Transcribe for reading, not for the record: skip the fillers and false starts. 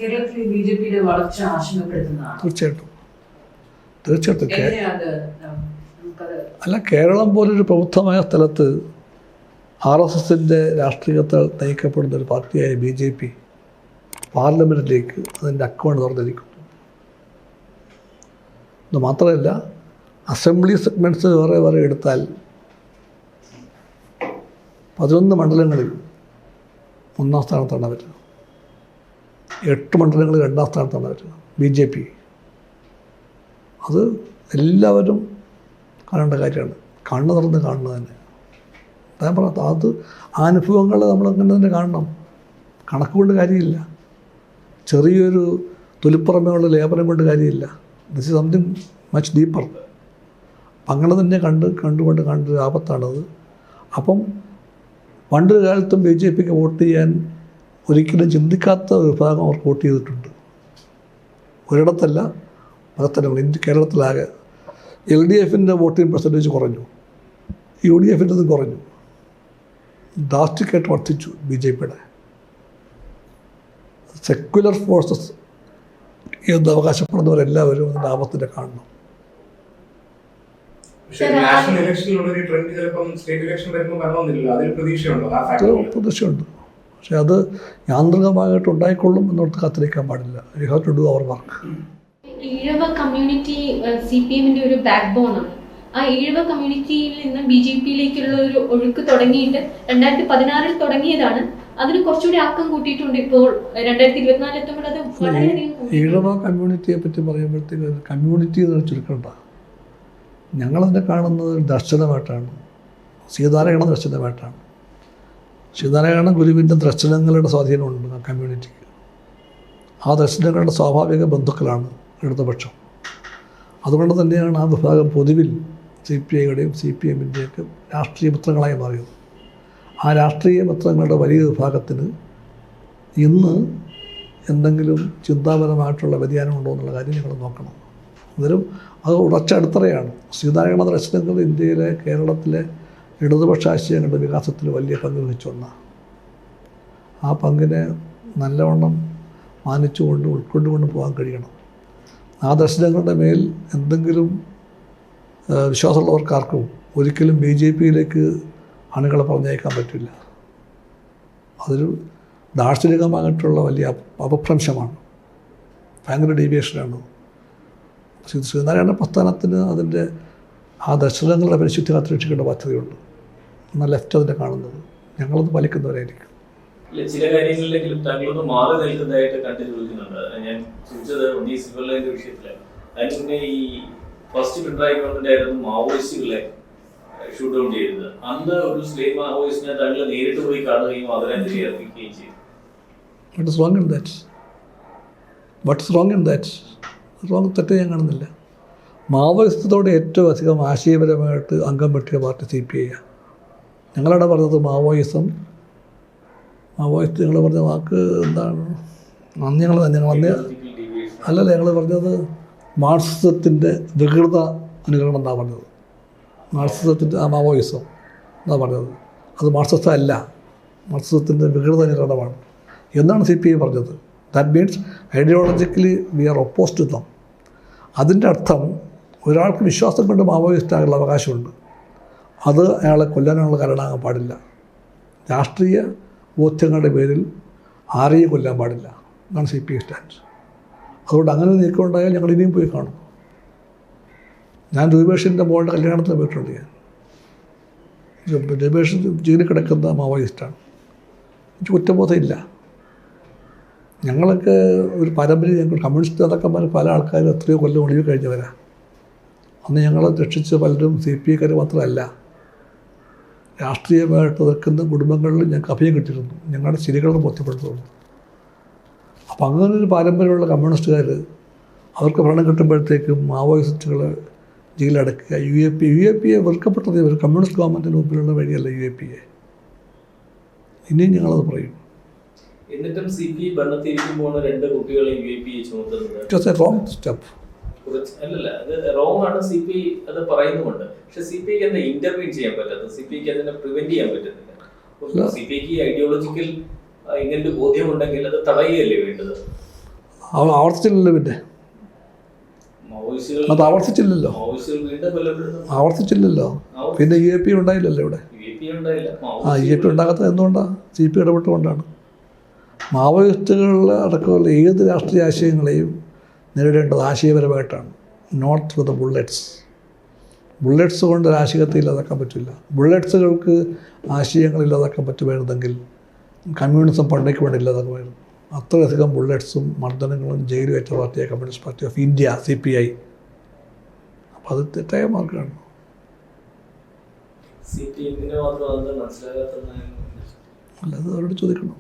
കേരളത്തിൽ ബിജെപിയുടെ വളർച്ച ആശങ്കപ്പെടുത്തുന്നതാണ്. തീർച്ചയായിട്ടും അല്ല, കേരളം പോലൊരു പ്രബുദ്ധമായ സ്ഥലത്ത് RSSൻ്റെ രാഷ്ട്രീയത്താൽ നയിക്കപ്പെടുന്ന ഒരു പാർട്ടിയായ BJP പാർലമെൻറ്റിലേക്ക് അതിൻ്റെ അക്കൗണ്ട് തുറന്നിരിക്കുന്നു. ഇത് മാത്രമല്ല, അസംബ്ലി സെഗ്മെൻറ്റ്സ് വേറെ എടുത്താൽ 11 മണ്ഡലങ്ങളിൽ 1-ാം സ്ഥാനത്താണ് അവർ, 8 മണ്ഡലങ്ങളിൽ 2-ാം സ്ഥാനത്താണ് അവർ BJP. അത് എല്ലാവരും കാണേണ്ട കാര്യമാണ്, കണ്ണ് തുറന്ന് കാണുന്നത് തന്നെ. ഞാൻ പറഞ്ഞത് അത് അനുഭവങ്ങൾ നമ്മളങ്ങനെ തന്നെ കാണണം, കണക്കുകൊണ്ട് കാര്യമില്ല, ചെറിയൊരു തൊലിപ്പുറമേയുള്ള ലേപനം കൊണ്ട് കാര്യമില്ല. This is something much deeper. അങ്ങനെ തന്നെ കണ്ടൊരു ആപത്താണത്. അപ്പം പണ്ടൊരു കാലത്തും BJPക്ക് വോട്ട് ചെയ്യാൻ ഒരിക്കലും ചിന്തിക്കാത്ത ഒരു വിഭാഗം അവർക്ക് വോട്ട് ചെയ്തിട്ടുണ്ട്. ഒരിടത്തല്ല, പല സ്ഥലങ്ങളിൽ. കേരളത്തിലാകെ LDFൻ്റെ വോട്ടിംഗ് പെർസെൻറ്റേജ് കുറഞ്ഞു, UDFൻ്റെതും കുറഞ്ഞു, ഡ്രാസ്റ്റിക്കായിട്ട് വർദ്ധിച്ചു BJPയുടെ. സെക്യുലർ ഫോഴ്സസ് എന്ന് അവകാശപ്പെടുന്നവരെല്ലാവരും അതിൻ്റെ ആപത്തിനെ കാണണം. പ്രതീക്ഷയുണ്ട്, പക്ഷെ അത് യാന്ത്രികമായിട്ട് ഉണ്ടായിക്കൊള്ളും എന്നോർത്ത് കാത്തിരിക്കാൻ പാടില്ല. You have to do our work. Ezhava community CPMന്റെ ഒരു ബാക്ക് ബോൺ ആണ്. ആ ഈഴവ കമ്മ്യൂണിറ്റിയിൽ നിന്ന് BJPയിലേക്കുള്ള ഒരു ഒഴുക്ക് തുടങ്ങിയിട്ട് 2016 തുടങ്ങിയതാണ്. അതിന് കുറച്ചുകൂടി ആക്കം കൂട്ടിയിട്ടുണ്ട്. ഇപ്പോൾ 2024 എത്തുമ്പോൾ അത് വളരെയധികം. ഈഴവ കമ്മ്യൂണിറ്റിയെ പറ്റി പറയുമ്പോഴത്തേക്ക് കമ്മ്യൂണിറ്റി എന്ന് ചുരുക്കണ്ട, ഞങ്ങളതിനെ കാണുന്നത് ദർശനമായിട്ടാണ്, സീതാരായണ ദർശനമായിട്ടാണ്. സീതാരായണ ഗുരുവിൻ്റെ ദർശനങ്ങളുടെ സ്വാധീനമുണ്ട് ആ കമ്മ്യൂണിറ്റിക്ക്. ആ ദർശനങ്ങളുടെ സ്വാഭാവിക ബന്ധുക്കളാണ് ഇടതുപക്ഷം. അതുകൊണ്ട് തന്നെയാണ് ആ വിഭാഗം പൊതുവിൽ CPIയുടെയും CPMൻ്റെയൊക്കെ രാഷ്ട്രീയ മിത്രങ്ങളായി മാറിയത്. ആ രാഷ്ട്രീയ മിത്രങ്ങളുടെ വലിയ വിഭാഗത്തിന് ഇന്ന് എന്തെങ്കിലും ചിന്താപരമായിട്ടുള്ള വ്യതിയാനമുണ്ടോ എന്നുള്ള കാര്യം ഞങ്ങൾ നോക്കണം. അന്നേരം അത് ഉറച്ച അടിത്തറയാണ്. സീതാരായണ ദർശനങ്ങൾ ഇന്ത്യയിലെ കേരളത്തിലെ ഇടതുപക്ഷ ആശയങ്ങളുടെ വികാസത്തിൽ വലിയ പങ്ക് വഹിച്ചു വന്ന ആ പങ്കിനെ നല്ലവണ്ണം മാനിച്ചുകൊണ്ട് ഉൾക്കൊണ്ടുകൊണ്ട് പോകാൻ കഴിയണം. ആ ദർശനങ്ങളുടെ മേൽ എന്തെങ്കിലും വിശ്വാസമുള്ളവർക്കാർക്കും ഒരിക്കലും BJPയിലേക്ക് അണികളെ പറഞ്ഞയക്കാൻ പറ്റില്ല. അതൊരു ദാർശനികമായിട്ടുള്ള വലിയ അപഭ്രംശമാണ്, ഭയങ്കര ഡീവിയേഷനാണ്. ശ്രീനാരായണ പ്രസ്ഥാനത്തിന് അതിൻ്റെ ആ ദർശനങ്ങളുടെ പരിശുദ്ധി കാത്തുരക്ഷിക്കേണ്ട ബാധ്യതയുണ്ട്. എന്നാൽ ലെഫ്റ്റ് അതിനെ കാണുന്നത്, ഞങ്ങളത് പാലിക്കുന്നവരായിരിക്കും. ചില കാര്യങ്ങളിലെങ്കിലും താങ്കളൊന്ന് മാറി നിൽക്കുന്നതായിട്ട് കണ്ടു ചോദിക്കുന്നുണ്ട്. ഞാൻ ചോദിച്ചത് ഉന്നീസ് സിബലിന്റെ വിഷയത്തിലാണ്. അതിന് മുന്നേ ഈ ഫസ്റ്റ് പിണറായി ഗവൺമെന്റ് ആയിരുന്നു മാവോയിസ്റ്റുകളെ ഷൂട്ട് ഡൗൺ ചെയ്തത്. അന്ന് ഒരു സ്ലേവ് മാവോയിസ്റ്റിനെ താങ്കൾ നേരിട്ട് പോയി കാണുകയും ആദരാഞ്ജലി അർപ്പിക്കുകയും ചെയ്തു. തെറ്റ് ഞാൻ കാണുന്നില്ല. മാവോയിസത്തോടെ ഏറ്റവും അധികം ആശയപരമായിട്ട് അംഗം പറ്റിയ പാർട്ടി CPI. ഞങ്ങളവിടെ പറഞ്ഞത് മാവോയിസ്റ്റ് ഞങ്ങൾ പറഞ്ഞ വാക്ക് എന്താണ്, അന്ന് ഞങ്ങൾ ഞങ്ങൾ പറഞ്ഞത് മാർക്സിസത്തിൻ്റെ വികൃത അനുകരണം എന്നാണ് പറഞ്ഞത്. മാർക്സിസത്തിൻ്റെ മാവോയിസം എന്നാണ് പറഞ്ഞത്. അത് മാർക്സിസം അല്ല, മാർക്സിസത്തിൻ്റെ വികൃത അനുകരണമാണ് എന്നാണ് CPI പറഞ്ഞത്. That means ideologically we are oppose to them. അതിൻ്റെ അർത്ഥം ഒരാൾക്ക് വിശ്വാസം കൊണ്ട് മാവോയിസ്റ്റ് ആകാനുള്ള അവകാശമുണ്ട്, അത് അയാളെ കൊല്ലാനുള്ള കാരണമാകാൻ പാടില്ല. രാഷ്ട്രീയ ബോധ്യങ്ങളുടെ പേരിൽ ആരെയും കൊല്ലാൻ പാടില്ല എന്നാണ് CPI സ്റ്റാൻഡ്. അതുകൊണ്ട് അങ്ങനെ നീക്കം ഉണ്ടായാൽ ഞങ്ങൾ ഇനിയും പോയി കാണും. ഞാൻ രൂപേഷിൻ്റെ മോളുടെ കല്യാണത്തിന് പോയിട്ടുണ്ട്. രൂപേഷ് ജയിലിൽ കിടക്കുന്ന മാവോയിസ്റ്റാണ്. എനിക്ക് കുറ്റബോധമില്ല. ഞങ്ങളൊക്കെ ഒരു പാരമ്പര്യം, ഞങ്ങൾ കമ്മ്യൂണിസ്റ്റ് നേതാക്കന്മാർ പല ആൾക്കാരും എത്രയോ കൊല്ലം ഒളിവ് കഴിഞ്ഞവരാണ്. അന്ന് ഞങ്ങളെ രക്ഷിച്ച പലരും CPIക്കാർ മാത്രമല്ല, രാഷ്ട്രീയമായിട്ട് നിൽക്കുന്ന കുടുംബങ്ങളിൽ ഞങ്ങൾക്ക് അഭയം കിട്ടിയിരുന്നു, ഞങ്ങളുടെ ശരികളെ ബോധ്യപ്പെടുത്തുന്നു. അപ്പം അങ്ങനൊരു പാരമ്പര്യമുള്ള കമ്മ്യൂണിസ്റ്റുകാർ അവർക്ക് ഭരണം കിട്ടുമ്പോഴത്തേക്കും മാവോയിസ്റ്റുകളെ ജയിലടക്കുക. UAPയെ വെറുക്കപ്പെട്ടത് ഒരു കമ്മ്യൂണിസ്റ്റ് ഗവൺമെൻറ്റിന് മുമ്പിലുള്ള വഴിയല്ല UAPയെ. ഇനിയും ഞങ്ങളത് പറയും. എന്നിട്ടും CPI ഭരണത്തിരിക്കുമ്പോൾ 2 കുട്ടികളെ UAPയെ ചുമത്തുന്നത് it was a wrong step. അല്ലല്ല, അത് റോങ് ആണ്. CPI അത് പറയുന്നുമുണ്ട്. പക്ഷെ CPIക്ക് എന്താ ഇന്റർവീൻ ചെയ്യാൻ പറ്റാത്തത്? CPIക്ക് അതിനെ പ്രിവെന്റ് ചെയ്യാൻ പറ്റുന്നില്ല. CPIക്ക് ഐഡിയോളജിക്കൽ ഇങ്ങനൊരു ബോധ്യമുണ്ടെങ്കിൽ അത് തടയുകയല്ലേ വേണ്ടത്? ആവർത്തിച്ചില്ലല്ലോ പിന്നെ മാവോയിസ്റ്റുകൾ അത് ആവർത്തിച്ചില്ലല്ലോ മാവോയിസ്റ്റുകൾ വീണ്ടും കൊല്ലപ്പെടുന്നു. ആവർത്തിച്ചില്ലല്ലോ. പിന്നെ UAP ഉണ്ടായില്ലല്ലോ ഇവിടെ. UAP ഉണ്ടായില്ല. UAP ഉണ്ടാകാത്തത് എന്തുകൊണ്ടാണ്? CP ഇടപെട്ടുകൊണ്ടാണ്. മാവോയിസ്റ്റുകളിൽ അടക്കമുള്ള ഏത് രാഷ്ട്രീയ ആശയങ്ങളെയും നേരിടേണ്ടത് ആശയപരമായിട്ടാണ്, not through the bullets. Bullets കൊണ്ട് രാഷ്ട്രീയത്തെ ഇല്ലാതാക്കാൻ പറ്റില്ല. ബുള്ളറ്റ്സുകൾക്ക് ആശയങ്ങൾ ഇല്ലാതാക്കാൻ പറ്റുമായിരുന്നെങ്കിൽ കമ്മ്യൂണിസം പണ്ടേക്ക് വേണ്ടി ഇല്ലാതാക്കുമായിരുന്നു. അത്രയധികം ബുള്ളറ്റ്സും മർദ്ദനങ്ങളും ജയിലും ഏറ്റ പാർട്ടിയാണ് communist party of India, CPI. അപ്പോൾ അത് തെറ്റായ മാർഗ്ഗമാണ്. CPM-നെ മാത്രം അത് മനസ്സിലാകാത്ത അല്ലാതെ അവരോട് ചോദിക്കണം.